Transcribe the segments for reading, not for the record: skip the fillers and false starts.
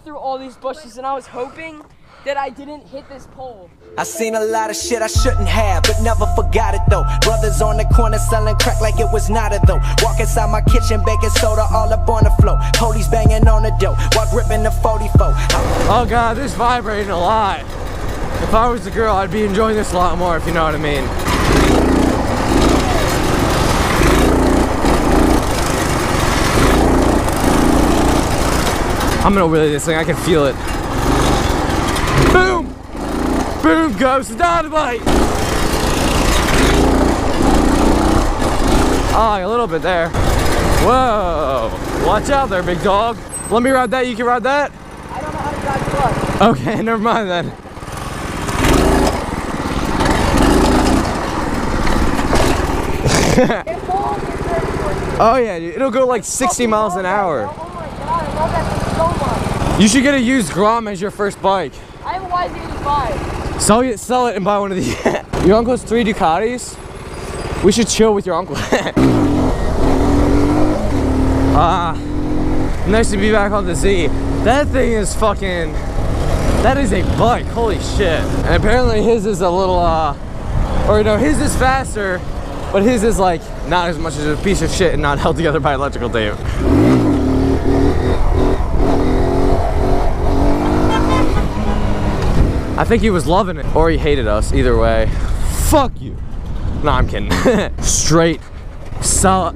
through all these bushes and I was hoping that I didn't hit this pole. I seen a lot of shit I shouldn't have, but never forgot it though. Brothers on the corner selling crack like it was not a though. Walk inside my kitchen, baking soda all up on the floor. Police banging on the dough while gripping the 44. Oh god, this vibrating a lot. If I was a girl, I'd be enjoying this a lot more, if you know what I mean. I'm gonna wheelie this thing, I can feel it. Boom! Boom goes the dynamite! Oh, a little bit there. Whoa! Watch out there, big dog. Let me ride that, you can ride that? I don't know how to drive trucks. Okay, never mind then. Oh yeah, dude. It'll go like 60 miles an hour. Oh my god, I love that thing so much. You should get a used Grom as your first bike. I have a YZ85. Sell it and buy one of these. Your uncle has 3 Ducatis. We should chill with your uncle. Nice to be back on the Z. That thing is fucking, that is a bike, holy shit. And apparently his is a little, or no, his is faster, but his is like not as much as a piece of shit and not held together by electrical tape. I think he was loving it, or he hated us, either way. Fuck you. No, I'm kidding. Straight, solid,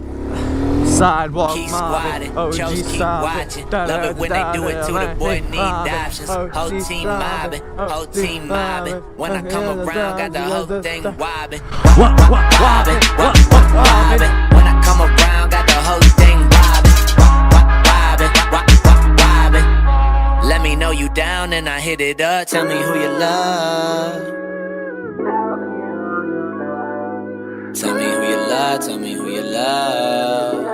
sidewalk, keep squatting, chose keep watching. Love it when they do it to the boy need options. Whole team mobbing, whole team mobbing. When I come around, got the whole thing wobbing, wobbing, wobbing. When I come around, got the whole thing wobbing. Let me know you down and I hit it up. Tell me who you love. Tell me who you love. Tell me who you love.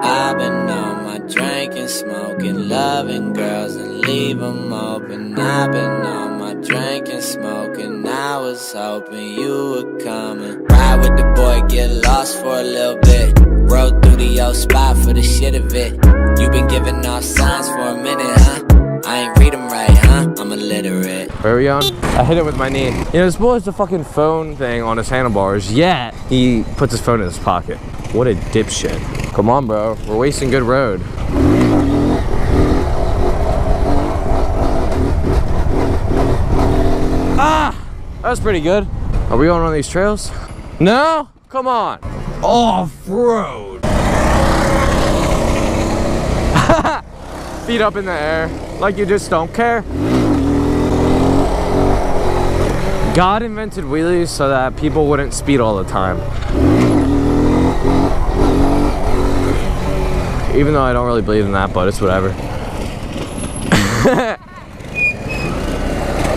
I've been on my drinking, smoking, loving girls and leave them open. I've been on my drinking, smoking, I was hoping you were coming. Ride with the boy, get lost for a little bit. Rode through the old spot for the shit of it. You been giving off signs for a minute, huh? I ain't read them right, huh? I'm illiterate. Where are we on? I hit it with my knee. You know, this boy has the fucking phone thing on his handlebars, yet he puts his phone in his pocket. What a dipshit. Come on, bro. We're wasting good road. Ah! That was pretty good. Are we going on these trails? No? Come on. Off-road. Feet up in the air, like you just don't care. God invented wheelies so that people wouldn't speed all the time. Even though I don't really believe in that, but it's whatever.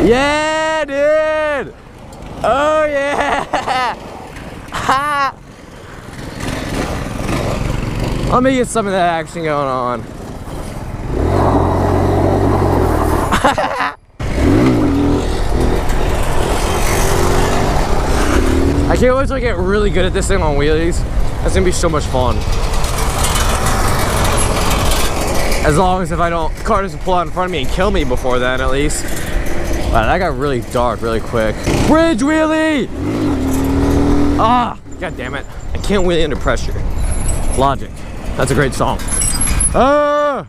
Yeah, dude! Oh yeah! Let me get some of that action going on. I can't wait till I get really good at this thing on wheelies. That's gonna be so much fun. As long as if the car doesn't pull out in front of me and kill me before then, at least. Wow, that got really dark really quick. Bridge wheelie! Ah, god damn it. I can't wheelie under pressure. Logic. That's a great song. Ah!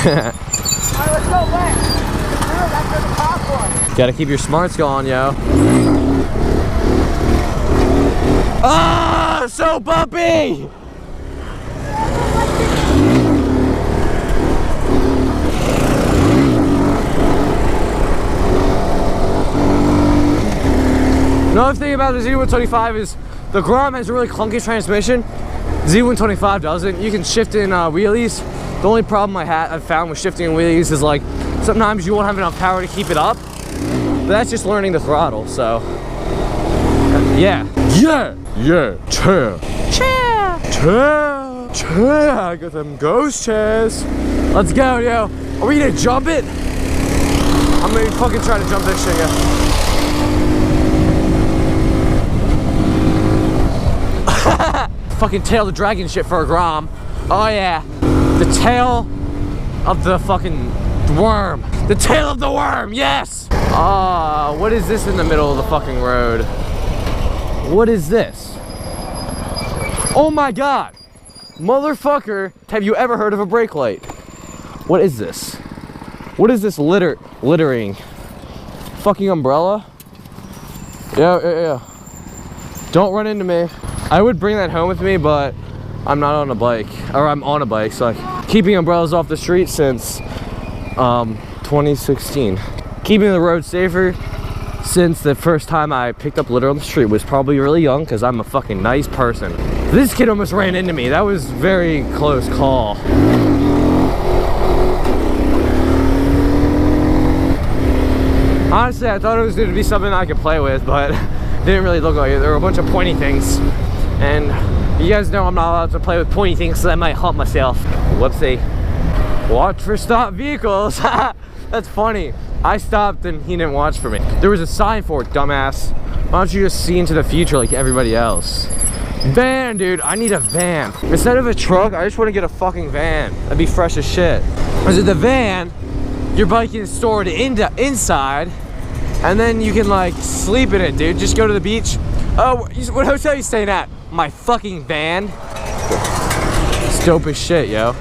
Alright, let's go back. That's where the top was. Gotta keep your smarts going, yo. Ah, so bumpy! Another thing about the Z125 is the Grom has a really clunky transmission. Z125 doesn't. You can shift in wheelies. The only problem I've found with shifting in wheelies is like sometimes you won't have enough power to keep it up. But that's just learning the throttle, so yeah. Yeah, chair. I got them ghost chairs. Let's go, yo. Are we gonna jump it? I'm gonna fucking try to jump this shit, yeah. Fucking tail the dragon shit for a Grom. Oh yeah. The tail of the fucking worm. The tail of the worm, yes! What is this in the middle of the fucking road? What is this? Oh my god! Motherfucker, have you ever heard of a brake light? What is this? What is this littering? Fucking umbrella? Yeah. Don't run into me. I would bring that home with me, but I'm not on a bike. Or I'm on a bike, so like keeping umbrellas off the street since 2016. Keeping the road safer since the first time I picked up litter on the street was probably really young because I'm a fucking nice person. This kid almost ran into me. That was a very close call. Honestly, I thought it was going to be something I could play with, but it didn't really look like it. There were a bunch of pointy things. And you guys know I'm not allowed to play with pointy things, so I might hump myself. Whoopsie. Watch for stopped vehicles. That's funny. I stopped and he didn't watch for me. There was a sign for it, dumbass. Why don't you just see into the future like everybody else? Van, dude. I need a van. Instead of a truck, I just want to get a fucking van. That'd be fresh as shit. Because with the van, your bike is stored inside, and then you can like sleep in it, dude. Just go to the beach. Oh, what hotel you staying at? My fucking van. It's dope as shit, yo.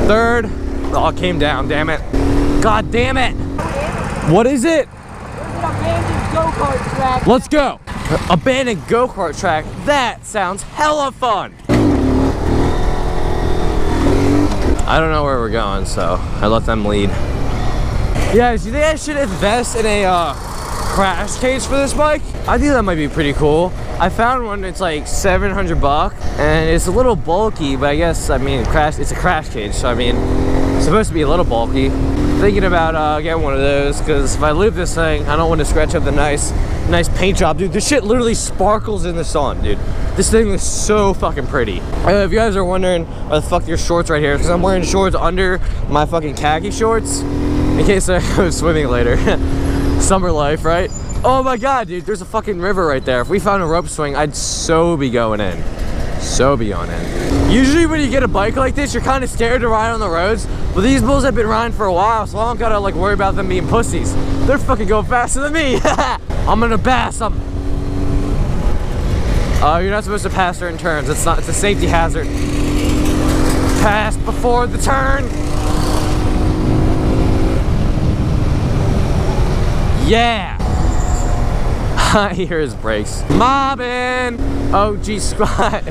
Third. Oh, it came down, damn it. God damn it. What is it? There's an abandoned go-kart track. Let's go. Abandoned go-kart track. That sounds hella fun. I don't know where we're going, so I let them lead. Yeah, do you think I should invest in a crash cage for this bike? I think that might be pretty cool. I found one, it's like 700 bucks, and it's a little bulky, but I guess, I mean, it's a crash cage, so I mean, it's supposed to be a little bulky. Thinking about getting one of those, because if I lube this thing, I don't want to scratch up the nice paint job. Dude, this shit literally sparkles in the sun, dude. This thing is so fucking pretty. If you guys are wondering why the fuck your shorts right here, because I'm wearing shorts under my fucking khaki shorts, in case I go swimming later. Summer life, right? Oh my god, dude, there's a fucking river right there. If we found a rope swing, I'd so be going in. So be on in. Usually when you get a bike like this, you're kind of scared to ride on the roads, but these bulls have been riding for a while, so I don't gotta like worry about them being pussies. They're fucking going faster than me. I'm gonna bass them. You're not supposed to pass certain turns. It's a safety hazard. Pass before the turn. Yeah. I hear his brakes. Mobbing. OG squat.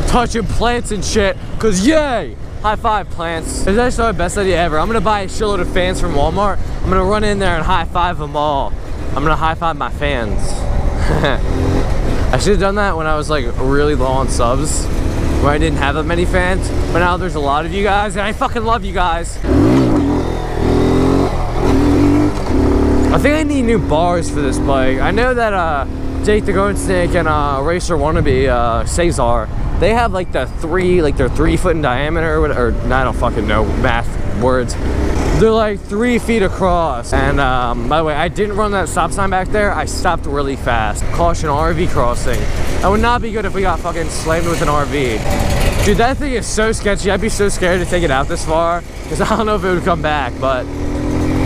Touching plants and shit. Cause yay. High five plants. It's actually my best idea ever. I'm gonna buy a shitload of fans from Walmart. I'm gonna run in there and high five them all. I'm gonna high five my fans. I should have done that when I was like really low on subs, where I didn't have that many fans. But now there's a lot of you guys, and I fucking love you guys. I think I need new bars for this bike. I know that Jake the Golden Snake and Racer Wannabe, Cesar, they have like they're 3 foot in diameter, or I don't fucking know math words. They're like 3 feet across. And by the way, I didn't run that stop sign back there. I stopped really fast. Caution RV crossing. That would not be good if we got fucking slammed with an RV. Dude, that thing is so sketchy. I'd be so scared to take it out this far, because I don't know if it would come back, but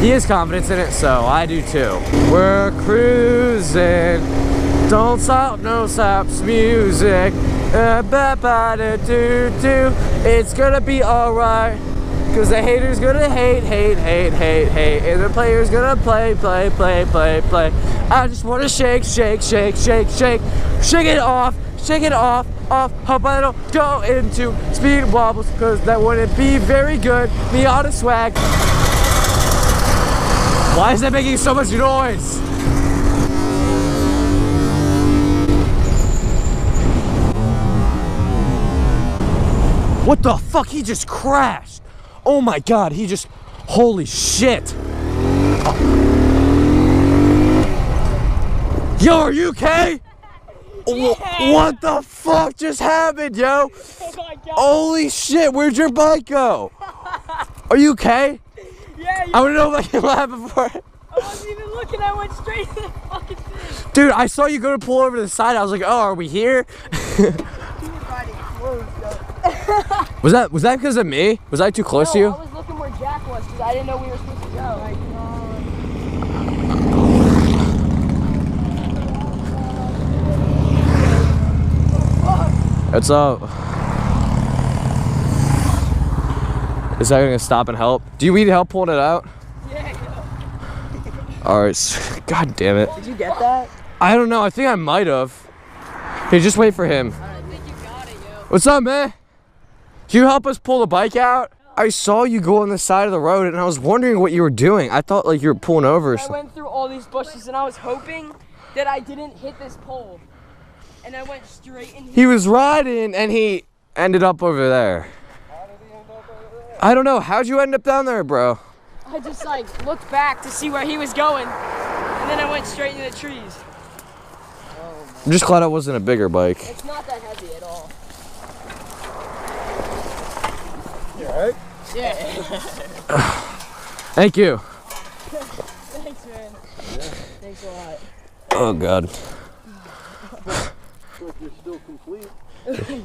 he has confidence in it, so I do too. We're cruising. Don't stop, no stops, music. It's gonna be alright. Cause the hater's gonna hate, and the player's gonna play. I just wanna shake it off. Hope I don't go into speed wobbles, cause that wouldn't be very good. Miata swag. Why is that making so much noise? What the fuck? He just crashed. Oh my god, holy shit. Yo, are you okay? Yeah. What the fuck just happened, yo? Oh my god. Holy shit, where'd your bike go? Are you okay? Yeah, I want to know if I can laugh before. I wasn't even looking. I went straight to the fucking thing. Dude, I saw you go to pull over to the side. I was like, oh, are we here? Was that because of me? Was I too close to you? I was looking where Jack was because I didn't know we were supposed to go. What's up? Is that gonna stop and help? Do you need help pulling it out? Yeah. Alright, god damn it. Did you get that? I don't know, I think I might have. Hey, just wait for him. I think you got it, yo. What's up, man? Can you help us pull the bike out? I saw you go on the side of the road and I was wondering what you were doing. I thought like you were pulling over or I something. went through all these bushes and I was hoping that I didn't hit this pole. And I went straight in here. He was riding and he ended up over there. How did he end up over there? I don't know. How'd you end up down there, bro? I just like looked back to see where he was going. And then I went straight into the trees. I'm just glad it wasn't a bigger bike. It's not that heavy at all. You alright? Yeah. Thank you. Thanks, man. Yeah. Thanks a lot. Oh, God. Look, you're still complete.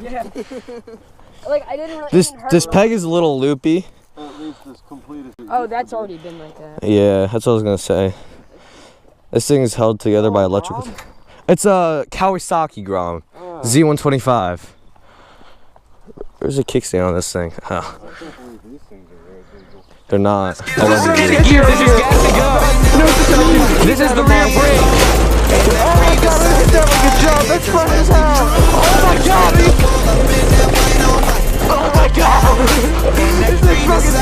Yeah. Like I didn't really. This even hurt peg is a little loopy. At least as complete as it Oh, used to that's be. already been like that. Yeah, that's what I was gonna say. This thing is held together by electrical. It's a Kawasaki Grom Z125. There's a kickstand on this thing. Huh. I can't believe these things are very legal. They're not. This is the real break. Oh my god, look at that, good job. That's fun as hell. Oh my god. Oh my god. This is fucking